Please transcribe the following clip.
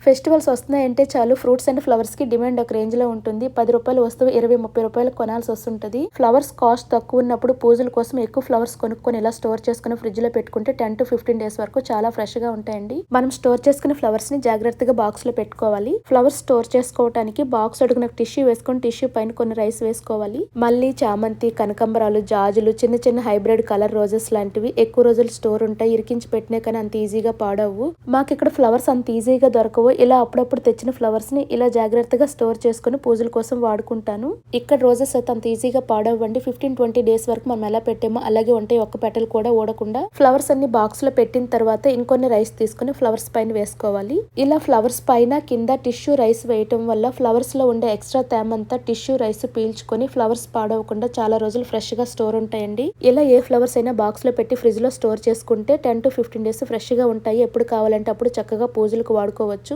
Festivals వస్తున్నాయంటే చాలు fruits and flowers కి డిమాండ్ ఒక రేంజ్ లో ఉంటుంది. 10 రూపాయల వస్తువు 20-30 రూపాయలు కొనాల్సి వస్తుంటది. ఫ్లవర్స్ కాస్ట్ తక్కువ ఉన్నప్పుడు పూజల కోసం ఎక్కువ ఫ్లవర్స్ కొనుక్కొని ఇలా స్టోర్ చేసుకుని ఫ్రిడ్జ్ లో పెట్టుకుంటే 10 to 15 డేస్ వరకు చాలా ఫ్రెష్ గా ఉంటాయండి. మనం స్టోర్ చేసుకున్న ఫ్లవర్స్ ని జాగ్రత్తగా బాక్స్ లో పెట్టుకోవాలి. ఫ్లవర్స్ స్టోర్ చేసుకోవడానికి బాక్స్ అడుగున టిష్యూ వేసుకొని టిష్యూ పైన కొన్ని రైస్ వేసుకోవాలి. మళ్ళీ చామంతి, కనకంబరాలు, జాజులు, చిన్న చిన్న హైబ్రిడ్ కలర్ రోజెస్ లాంటివి ఎక్కువ రోజులు స్టోర్ ఉంటాయి. ఇరికించి పెట్టినా కానీ అంత ఈజీగా పాడవు. మాకు ఇక్కడ ఫ్లవర్స్ అంత ఈజీగా దొరకవు. ఇలా అప్పుడప్పుడు తెచ్చిన ఫ్లవర్స్ ని ఇలా జాగ్రత్తగా స్టోర్ చేసుకుని పూజల కోసం వాడుకుంటాను. ఇక్కడ రోజెస్ అయితే అంత ఈజీగా పాడవండి. 15-20 డేస్ వరకు మనం ఎలా పెట్టామో అలాగే ఉంటాయి. ఒక్క పెటల్ కూడా ఊడకుండా. ఫ్లవర్స్ అన్ని బాక్స్ లో పెట్టిన తర్వాత ఇంకొన్ని రైస్ తీసుకుని ఫ్లవర్స్ పైన వేసుకోవాలి. ఇలా ఫ్లవర్స్ పైన కింద టిష్యూ రైస్ వేయటం వల్ల ఫ్లవర్స్ లో ఉండే ఎక్స్ట్రా తేమంతా టిష్యూ రైస్ పీల్చుకొని ఫ్లవర్స్ పాడవకుండా చాలా రోజులు ఫ్రెష్ గా స్టోర్ ఉంటాయండి. ఇలా ఏ ఫ్లవర్స్ అయినా బాక్స్ లో పెట్టి ఫ్రిడ్జ్ లో స్టోర్ చేసుకుంటే 10 to 15 డేస్ ఫ్రెష్ గా ఉంటాయి. ఎప్పుడు కావాలంటే అప్పుడు చక్కగా పూజలకు వాడుకోవచ్చు.